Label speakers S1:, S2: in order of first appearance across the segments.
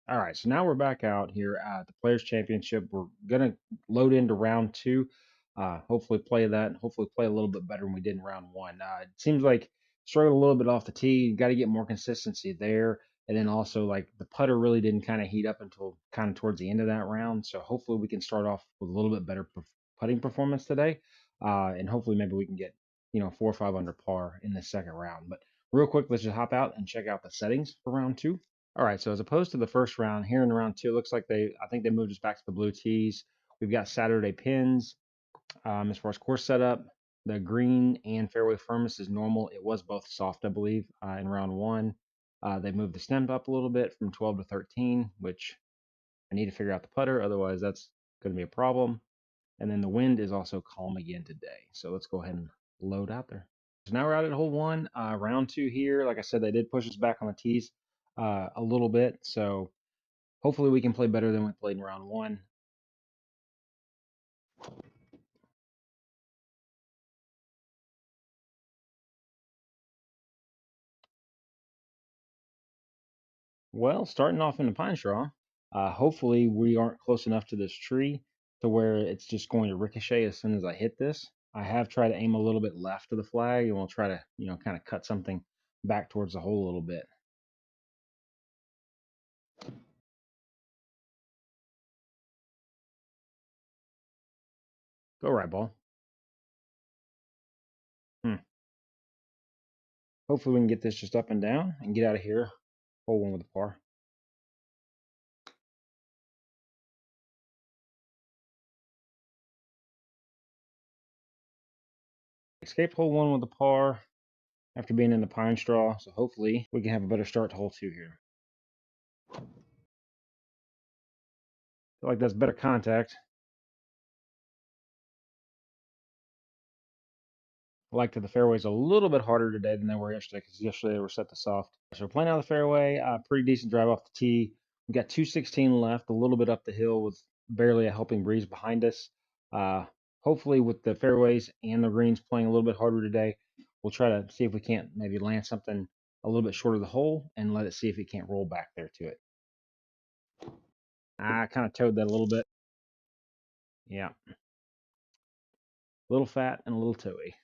S1: All right, so now we're back out here at the Players Championship. We're gonna load into round two. Hopefully play that. Hopefully play a little bit better than we did in round one. It seems like struggled a little bit off the tee. Got to get more consistency there, and then also like the putter really didn't kind of heat up until kind of towards the end of that round. So hopefully we can start off with a little bit better putting performance today, and hopefully maybe we can get 4 or 5 under par in the second round. But real quick, let's just hop out and check out the settings for round two. All right, so as opposed to the first round, here in round two, it looks like I think they moved us back to the blue tees. We've got Saturday pins. As far as course setup, the green and fairway firmness is normal. It was both soft, I believe, in round one. They moved the stem up a little bit from 12 to 13, which I need to figure out the putter. Otherwise, that's going to be a problem. And then the wind is also calm again today. So let's go ahead and load out there. So now we're out at hole one, round two here. Like I said, they did push us back on the tees a little bit. So hopefully we can play better than we played in round one. Well, starting off in the pine straw, hopefully we aren't close enough to this tree to where it's just going to ricochet as soon as I hit this. I have tried to aim a little bit left of the flag, and we'll try to, kind of cut something back towards the hole a little bit. Go right, ball. Hopefully we can get this just up and down and get out of here. Hole one with a par. Escape hole one with a par after being in the pine straw. So hopefully we can have a better start to hole two here. Feel like that's better contact. I like that the fairways a little bit harder today than they were yesterday because yesterday they were set to soft. So we're playing out of the fairway, pretty decent drive off the tee. We got 216 left, a little bit up the hill with barely a helping breeze behind us. Uh, Hopefully with the fairways and the greens playing a little bit harder today, we'll try to see if we can't maybe land something a little bit short of the hole and let it see if it can't roll back there to it. I kind of towed that a little bit. Yeah. A little fat and a little toey.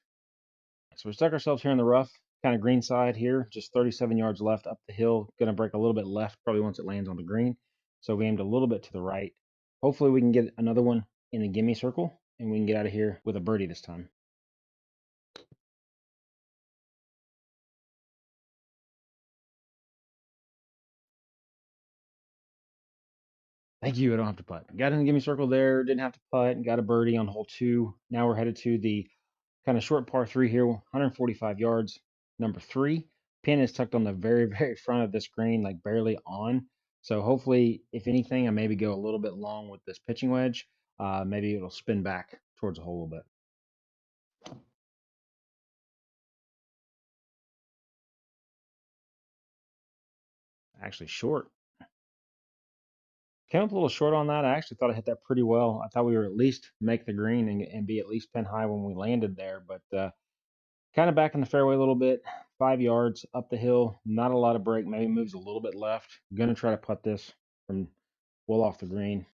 S1: So we stuck ourselves here in the rough, kind of green side here, just 37 yards left up the hill. Going to break a little bit left, probably once it lands on the green. So we aimed a little bit to the right. Hopefully we can get another one in the gimme circle and we can get out of here with a birdie this time. Thank you. I don't have to putt. Got in the gimme circle there. Didn't have to putt. Got a birdie on hole two. Now we're headed to the kind of short par three here, 145 yards. Number three. Pin is tucked on the very, very front of this green, like barely on. So hopefully, if anything, I maybe go a little bit long with this pitching wedge. Maybe it'll spin back towards the hole a little bit. Actually, short. Came up a little short on that. I actually thought I hit that pretty well. I thought we were at least make the green and be at least pin high when we landed there, but kind of back in the fairway a little bit, 5 yards up the hill, not a lot of break, maybe moves a little bit left. Gonna try to putt this from well off the green.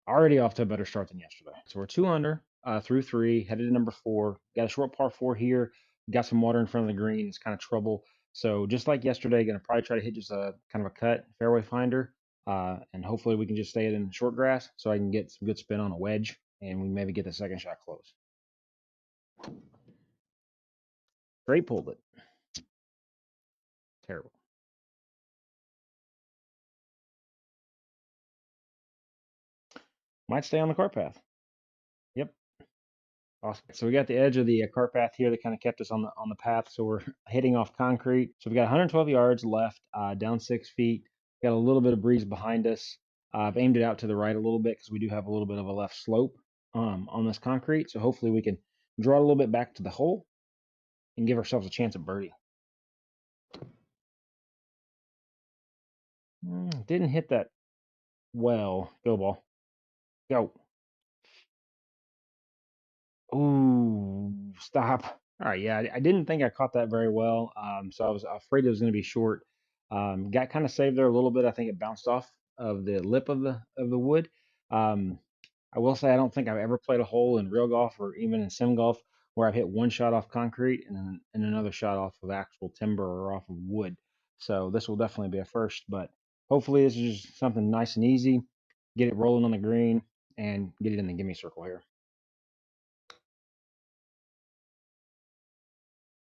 S1: Already off to a better start than yesterday. So we're 2 under through three, headed to number four. Got a short par four here. Got some water in front of the green. It's kind of trouble. So just like yesterday, gonna probably try to hit just a kind of a cut fairway finder, and hopefully we can just stay it in the short grass so I can get some good spin on a wedge and we maybe get the second shot close. Straight pulled it. Terrible. Might stay on the cart path. Yep. Awesome. So we got the edge of the cart path here that kind of kept us on the path. So we're hitting off concrete. So we got 112 yards left, down 6 feet. Got a little bit of breeze behind us. I've aimed it out to the right a little bit because we do have a little bit of a left slope on this concrete. So hopefully we can draw it a little bit back to the hole and give ourselves a chance at birdie. Didn't hit that well. Go ball. Go. Ooh, stop. All right, yeah, I didn't think I caught that very well, so I was afraid it was going to be short. Got kind of saved there a little bit. I think it bounced off of the lip of the wood. Um, I will say I don't think I've ever played a hole in real golf or even in sim golf where I've hit one shot off concrete and another shot off of actual timber or off of wood. So this will definitely be a first, but hopefully this is just something nice and easy. Get it rolling on the green and get it in the gimme circle here.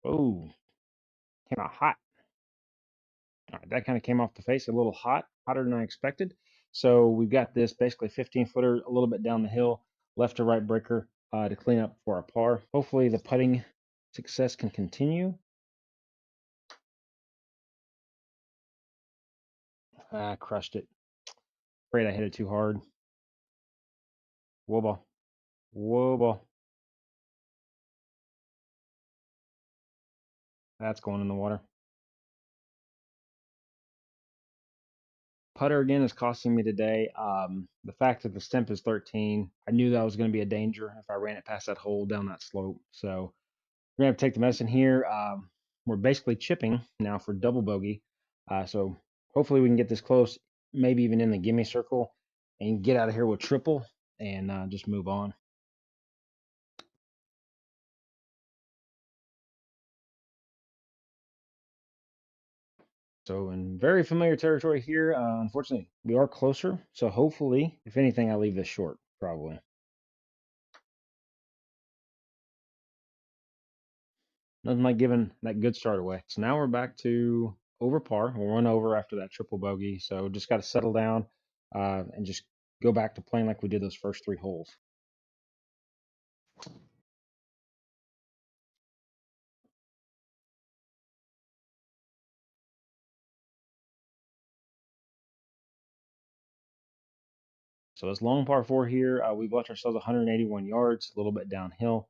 S1: Oh, came out hot. All right, that kind of came off the face a little hot, hotter than I expected. So we've got this basically 15 footer a little bit down the hill, left to right breaker to clean up for our par. Hopefully the putting success can continue. I crushed it. Afraid I hit it too hard. Whoa ball. Whoa ball. That's going in the water. Putter again is costing me today. The fact that the stemp is 13, I knew that was going to be a danger if I ran it past that hole down that slope. So we're gonna have to take the medicine here. We're basically chipping now for double bogey. So hopefully we can get this close, maybe even in the gimme circle, and get out of here with triple and just move on. So in very familiar territory here, unfortunately, we are closer. So hopefully, if anything, I leave this short, probably. Nothing like giving that good start away. So now we're back to over par. We'll run over after that triple bogey. So just got to settle down and just go back to playing like we did those first three holes. So this long par four here, we've left ourselves 181 yards, a little bit downhill.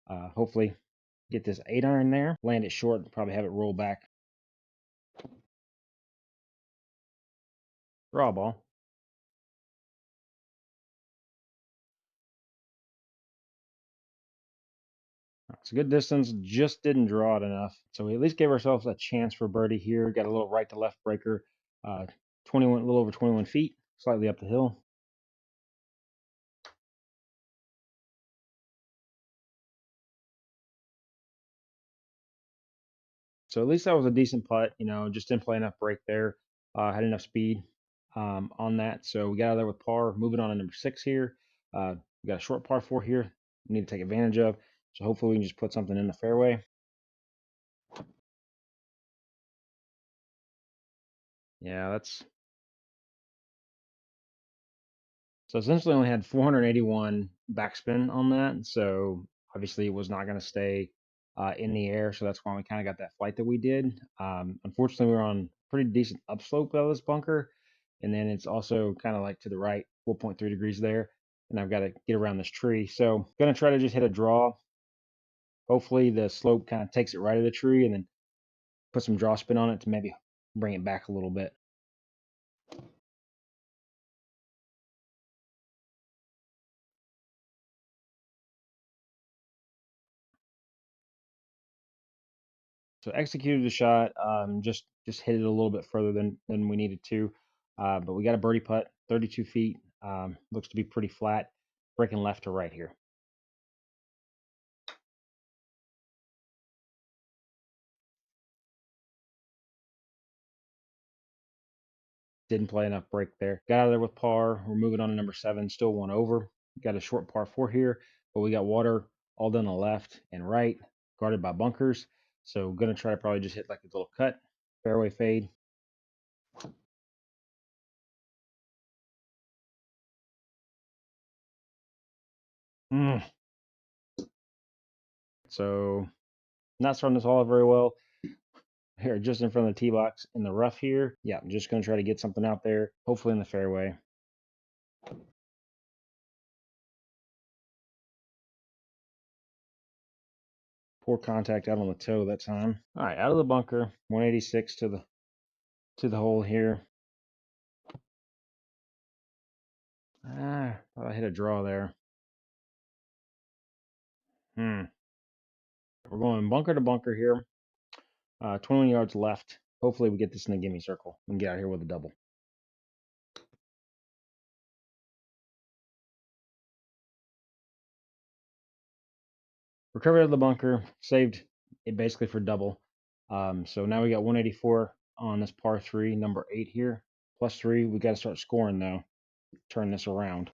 S1: Hopefully get this 8-iron there, land it short, and probably have it roll back. Draw ball. It's a good distance, just didn't draw it enough. So we at least gave ourselves a chance for birdie here. Got a little right to left breaker, 21, a little over 21 feet, slightly up the hill. So at least that was a decent putt. Just didn't play enough break there. Had enough speed on that. So we got out of there with par. Moving on to number 6 here. We got a short par 4 here. We need to take advantage of. So hopefully we can just put something in the fairway. Yeah, that's so essentially only had 481 backspin on that. So obviously it was not going to stay in the air. So that's why we kind of got that flight that we did. Unfortunately, we were on pretty decent upslope out of this bunker. And then it's also kind of like to the right, 4.3 degrees there. And I've got to get around this tree. So going to try to just hit a draw. Hopefully the slope kind of takes it right of the tree and then put some draw spin on it to maybe bring it back a little bit. So executed the shot, just hit it a little bit further than we needed to, but we got a birdie putt, 32 feet. Looks to be pretty flat, breaking left to right here. Didn't play enough break there. Got out of there with par. We're moving on to number 7, still one over. Got a short par 4 here, but we got water all down the left and right, guarded by bunkers. So gonna try to probably just hit like a little cut, fairway fade. Mm. So not starting this all very well. Here, just in front of the tee box in the rough here. Yeah, I'm just going to try to get something out there, hopefully in the fairway. Poor contact out on the toe that time. All right, out of the bunker, 186 to the hole here. Thought I hit a draw there. We're going bunker to bunker here. 21 yards left. Hopefully we get this in the gimme circle and get out here with a double. Recovered out of the bunker, saved it basically for double. So now we got 184 on this par 3, number 8 here. +3. We got to start scoring though. Turn this around.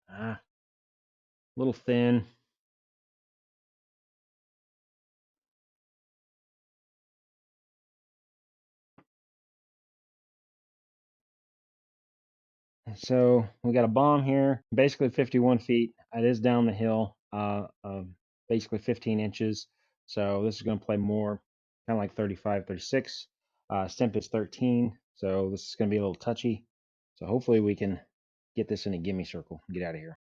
S1: A little thin. So we got a bomb here, basically 51 feet. It is down the hill, basically 15 inches. So this is going to play more, kind of like 35, 36. Stimp is 13, so this is going to be a little touchy. So hopefully we can get this in a gimme circle and get out of here.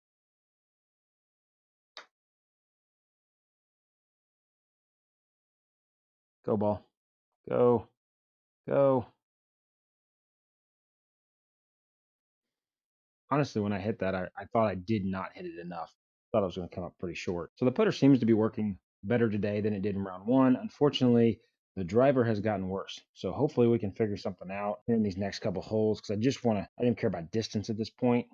S1: Go ball. Go. Go. Honestly, when I hit that, I thought I did not hit it enough. Thought I was going to come up pretty short. So the putter seems to be working better today than it did in round 1. Unfortunately, the driver has gotten worse. So hopefully we can figure something out in these next couple holes because I didn't care about distance at this point.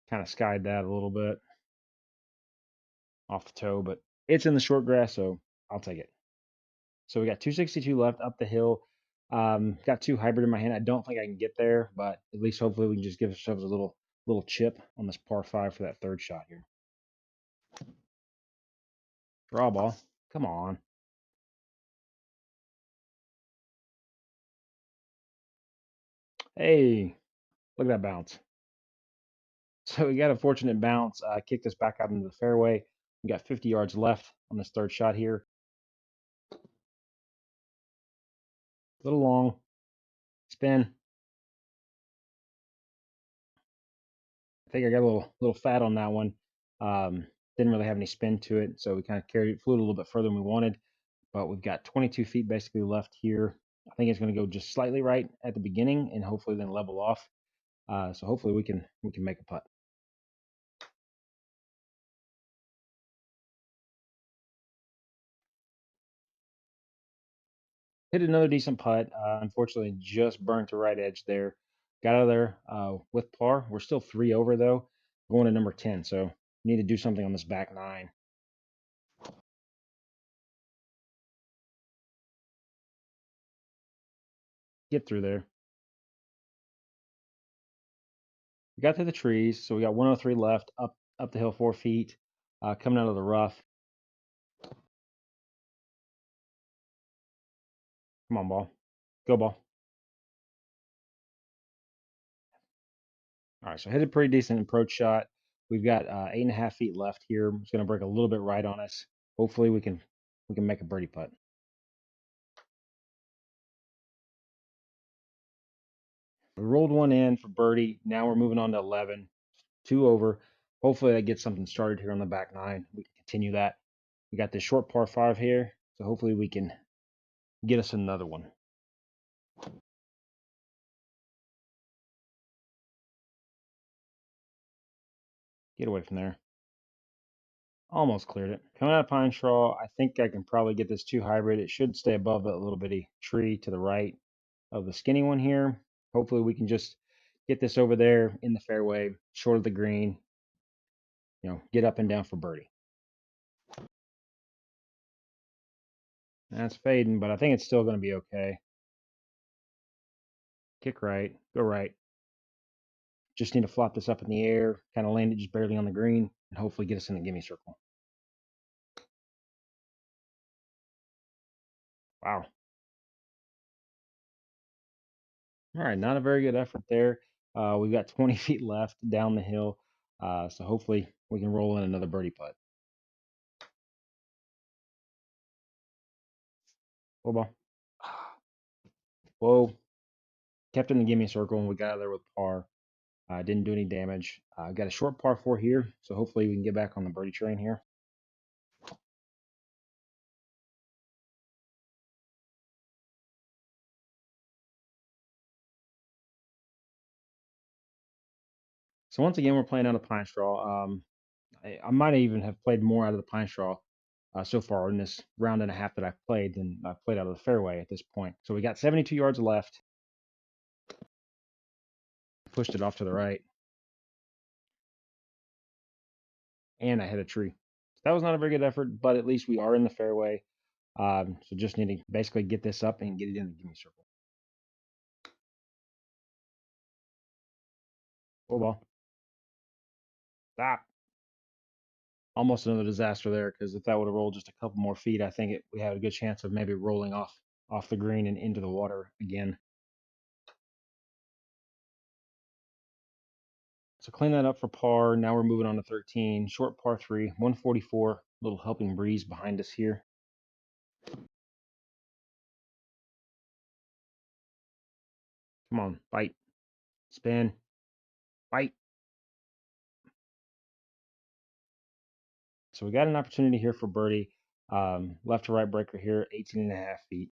S1: Kind of skied that a little bit off the toe, but it's in the short grass, so I'll take it. So we got 262 left up the hill. Got 2 hybrid in my hand. I don't think I can get there, but at least hopefully we can just give ourselves a little chip on this par 5 for that 3rd shot here. Draw ball. Come on. Hey, look at that bounce. So we got a fortunate bounce, kicked us back out into the fairway. We got 50 yards left on this 3rd shot here. A little long. Spin. I think I got a little fat on that one. Didn't really have any spin to it, so we kind of flew it a little bit further than we wanted. But we've got 22 feet basically left here. I think it's going to go just slightly right at the beginning and hopefully then level off. So hopefully we can make a putt. Hit another decent putt. Unfortunately, just burnt the right edge there. Got out of there with par. We're still 3 over though, going to number 10. So need to do something on this back 9. Get through there. We got to the trees, so we got 103 left. Up the hill 4 feet. Coming out of the rough. Come on, ball. Go ball. All right, so hit a pretty decent approach shot. We've got 8.5 feet left here. It's going to break a little bit right on us. Hopefully we can make a birdie putt. We rolled one in for birdie. Now we're moving on to 11, 2 over. Hopefully that gets something started here on the back 9. We can continue that. We got this short par 5 here, so hopefully we can get us another one. Get away from there. Almost cleared it. Coming out of Pine Straw, I think I can probably get this 2 hybrid. It should stay above that little bitty tree to the right of the skinny one here. Hopefully we can just get this over there in the fairway, short of the green, get up and down for birdie. That's fading, but I think it's still going to be okay. Kick right, go right. Just need to flop this up in the air, kind of land it just barely on the green, and hopefully get us in the gimme circle. Wow. All right, not a very good effort there. We've got 20 feet left down the hill, so hopefully we can roll in another birdie putt. Whoa, ball. Whoa. Kept in the gimme circle, and we got out of there with par. Didn't do any damage. Got a short par 4 here, so hopefully we can get back on the birdie train here. So once again, we're playing out of pine straw. I might even have played more out of the pine straw so far in this round and a half that I've played than I've played out of the fairway at this point. So we got 72 yards left. Pushed it off to the right, and I hit a tree. So that was not a very good effort, but at least we are in the fairway. So just need to basically get this up and get it in the gimme circle. Full ball. Stop. Almost another disaster there, because if that would have rolled just a couple more feet, I think we had a good chance of maybe rolling off the green and into the water again. So clean that up for par. Now we're moving on to 13. Short par 3, 144. Little helping breeze behind us here. Come on, bite. Spin. Bite. So we got an opportunity here for birdie. Left to right breaker here, 18.5 feet.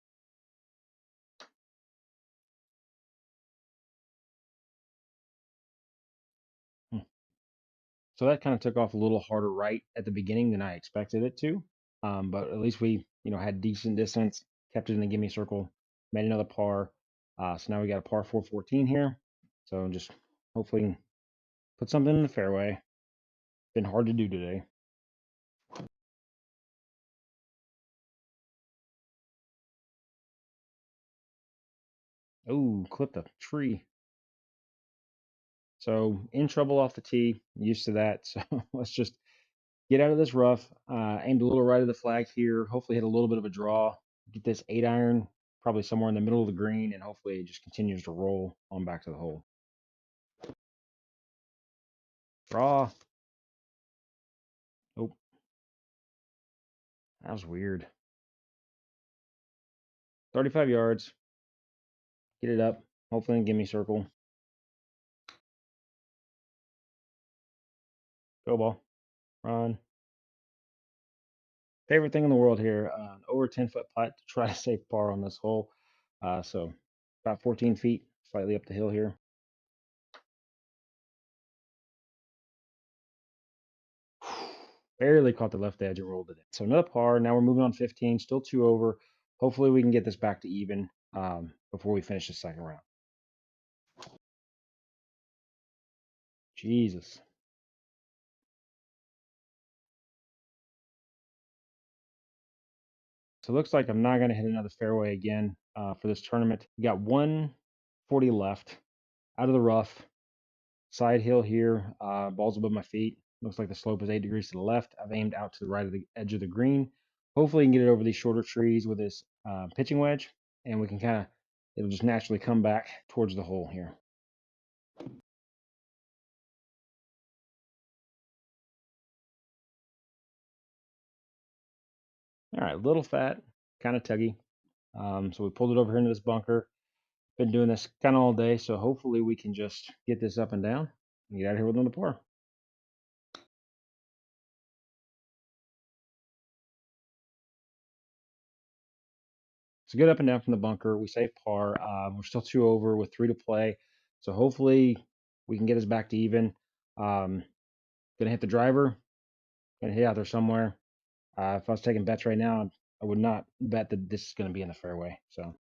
S1: So that kind of took off a little harder right at the beginning than I expected it to. But at least we, had decent distance, kept it in the gimme circle, made another par. So now we got a par 414 here. So just hopefully put something in the fairway. Been hard to do today. Oh, clipped a tree. So in trouble off the tee, used to that. So let's just get out of this rough. Aimed a little right of the flag here. Hopefully hit a little bit of a draw. Get this 8-iron probably somewhere in the middle of the green, and hopefully it just continues to roll on back to the hole. Draw. Oh, that was weird. 35 yards. Get it up. Hopefully in gimme circle. Go ball. Run. Favorite thing in the world here. Over 10-foot putt to try to save par on this hole. So about 14 feet, slightly up the hill here. Barely caught the left edge and rolled it in. So another par. Now we're moving on 15. Still 2 over. Hopefully we can get this back to even before we finish the second round. Jesus. So it looks like I'm not going to hit another fairway again for this tournament. We got 140 left out of the rough. Side hill here. Ball's above my feet. Looks like the slope is 8 degrees to the left. I've aimed out to the right of the edge of the green. Hopefully, you can get it over these shorter trees with this pitching wedge, and we can it'll just naturally come back towards the hole here. All right, little fat, kind of tuggy. So we pulled it over here into this bunker. Been doing this kind of all day, so hopefully we can just get this up and down and get out of here with another pour. It's a good up and down from the bunker. We saved par. We're still 2 over with 3 to play, so hopefully we can get us back to even. Gonna hit the driver. Gonna hit out there somewhere. If I was taking bets right now, I would not bet that this is gonna be in the fairway. So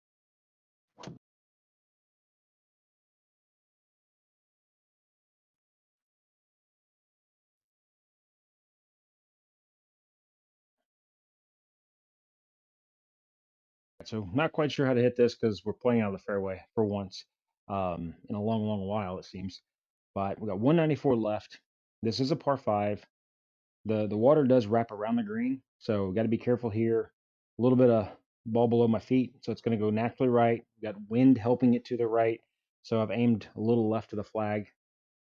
S1: not quite sure how to hit this because we're playing out of the fairway for once in a long, long while it seems. But we got 194 left. This is a par 5. The water does wrap around the green, so got to be careful here. A little bit of ball below my feet, so it's going to go naturally right. We got wind helping it to the right, so I've aimed a little left of the flag.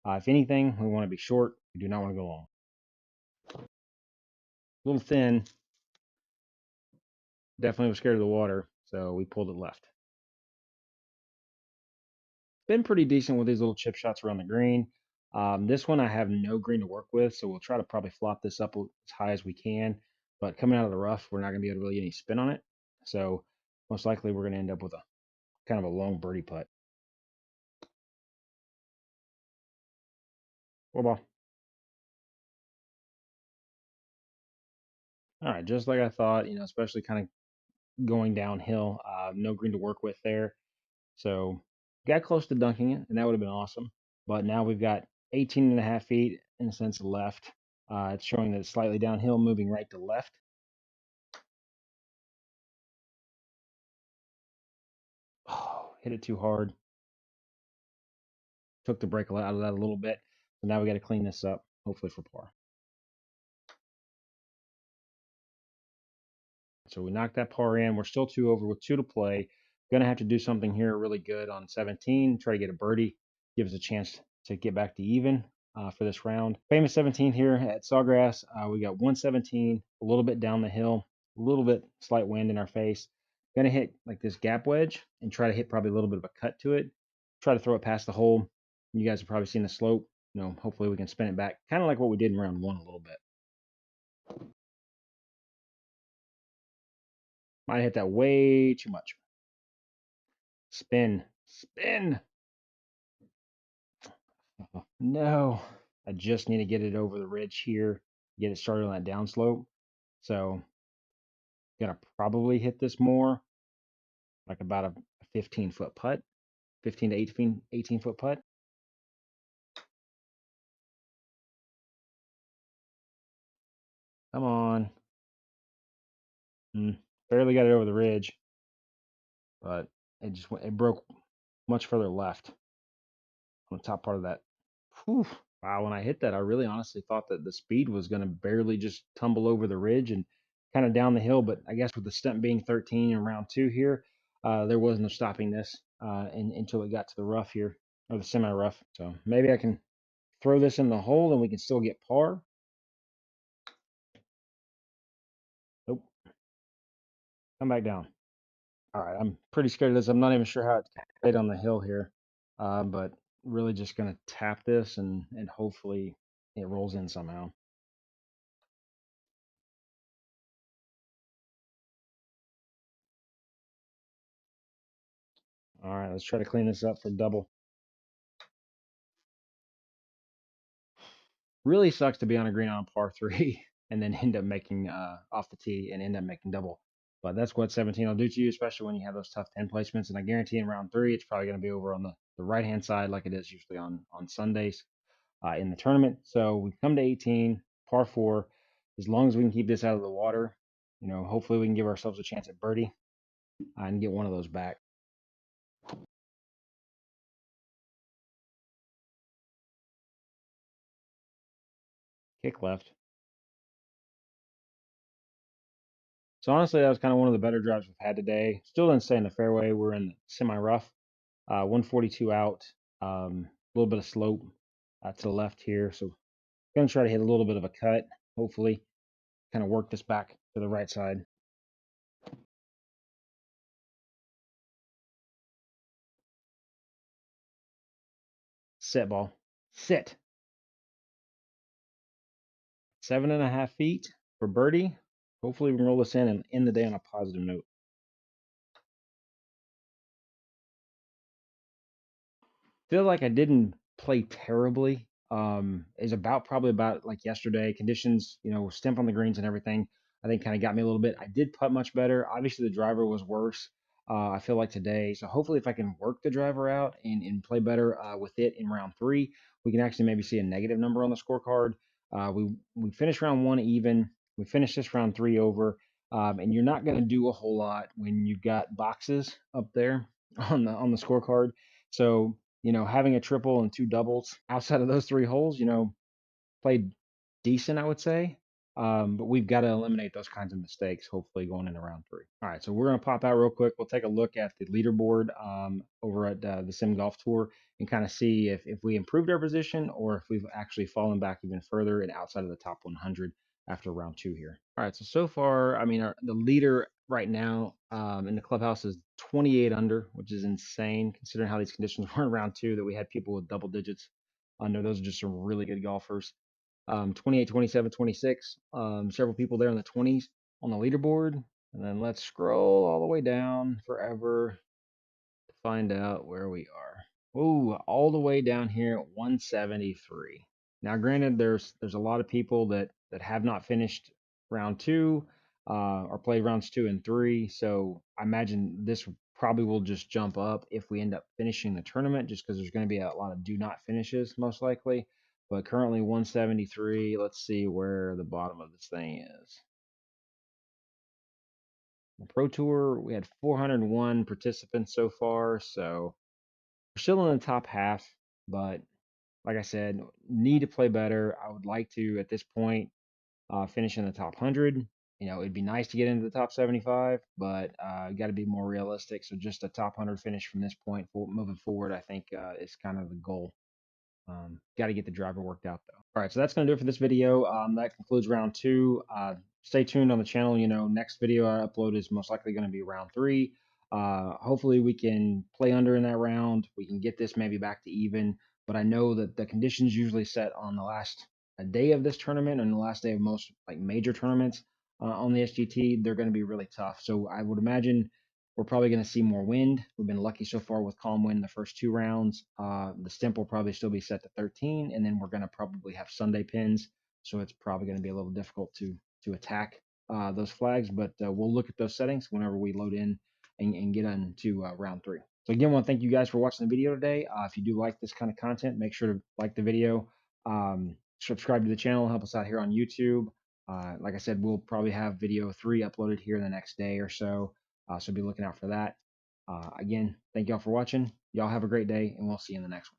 S1: If anything, we want to be short. We do not want to go long. A little thin. Definitely was scared of the water, so we pulled it left. Been pretty decent with these little chip shots around the green. This one I have no green to work with, so we'll try to probably flop this up as high as we can. But coming out of the rough, we're not going to be able to really get any spin on it. So most likely we're going to end up with a kind of a long birdie putt. Four ball. All right, just like I thought, especially kind of going downhill. No green to work with there. So got close to dunking it, and that would have been awesome. But now we've got 18 and a half feet in a sense left. It's showing that it's slightly downhill, moving right to left. Oh, hit it too hard. Took the break out of that a little bit. So now we got to clean this up, hopefully for par. So we knocked that par in. We're still two over with two to play. Gonna have to do something here really good on 17. Try to get a birdie. Give us a chance to get back to even for this round. Famous 17 here at Sawgrass. We got 117, a little bit down the hill, a little bit slight wind in our face. Gonna hit like this gap wedge and try to hit probably a little bit of a cut to it. Try to throw it past the hole. You guys have probably seen the slope. Hopefully we can spin it back, kind of like what we did in round one a little bit. Might hit that way too much. Spin, spin. Oh, no, I just need to get it over the ridge here, get it started on that downslope. So, gonna probably hit this more like about a 15-foot putt, 15 to 18-foot putt. Come on. Barely got it over the ridge, but it broke much further left on the top part of that. Whew. Wow, when I hit that, I really honestly thought that the speed was going to barely just tumble over the ridge and kind of down the hill. But I guess with the stump being 13 in round two here, there was no stopping this until it got to the rough here, or the semi rough. So maybe I can throw this in the hole and we can still get par. Nope, come back down. All right, I'm pretty scared of this. I'm not even sure how it's played on the hill here, but really just going to tap this and hopefully it rolls in somehow. All right, let's try to clean this up for double. Really sucks to be on a green on a par three and then end up making off the tee and end up making double. But that's what 17 will do to you, especially when you have those tough 10 placements. And I guarantee in round three, it's probably going to be over on the right hand side, like it is usually on Sundays in the tournament. So we come to 18, par four. As long as we can keep this out of the water, hopefully we can give ourselves a chance at birdie and get one of those back. Kick left. So honestly, that was kind of one of the better drives we've had today. Still didn't stay in the fairway. We're in the semi rough. 142 out, a little bit of slope to the left here. So going to try to hit a little bit of a cut, hopefully, kind of work this back to the right side. Set ball. Sit. 7.5 feet for birdie. Hopefully we can roll this in and end the day on a positive note. Feel like I didn't play terribly. Is about probably about like yesterday. Conditions, stimp on the greens and everything, I think kind of got me a little bit. I did putt much better. Obviously, the driver was worse. I feel like today. So hopefully, if I can work the driver out and play better with it in round three, we can actually maybe see a negative number on the scorecard. We finished round one even. We finished this round three over. And you're not going to do a whole lot when you've got boxes up there on the scorecard. So having a triple and two doubles outside of those three holes, played decent, I would say. But we've got to eliminate those kinds of mistakes, hopefully, going into round three. All right, so we're going to pop out real quick. We'll take a look at the leaderboard over at the Sim Golf Tour and kind of see if we improved our position or if we've actually fallen back even further and outside of the top 100 after round two here. All right, so far, I mean, the leader right now in the clubhouse is 28 under, which is insane considering how these conditions were in round two, that we had people with double digits under. Those are just some really good golfers. 28, 27, 26. Several people there in the 20s on the leaderboard. And then let's scroll all the way down forever to find out where we are. Ooh, all the way down here at 173. Now, granted, there's a lot of people that have not finished round two, or played rounds 2 and 3. So I imagine this probably will just jump up if we end up finishing the tournament, just because there's going to be a lot of do not finishes most likely. But currently 173. Let's see where the bottom of this thing is. The Pro Tour, we had 401 participants so far, so we're still in the top half, but like I said, need to play better. I would like to, at this point, finish in the top 100. It'd be nice to get into the top 75, but got to be more realistic. So just a top 100 finish from this point moving forward, I think is kind of the goal. Got to get the driver worked out though. All right, so that's going to do it for this video. That concludes round two. Stay tuned on the channel. Next video I upload is most likely going to be round three. Hopefully we can play under in that round. We can get this maybe back to even. But I know that the conditions usually set on the last day of this tournament and the last day of most like major tournaments on the SGT. They're going to be really tough. So I would imagine we're probably going to see more wind. We've been lucky so far with calm wind the first 2 rounds. The stimp will probably still be set to 13, and then we're going to probably have Sunday pins, so it's probably going to be a little difficult to attack those flags. But we'll look at those settings whenever we load in and get into round three. So again, I want to thank you guys for watching the video today. If you do like this kind of content, make sure to like the video, subscribe to the channel, help us out here on YouTube. Like I said, we'll probably have video 3 uploaded here in the next day or so. So be looking out for that. Again, thank y'all for watching. Y'all have a great day, and we'll see you in the next one.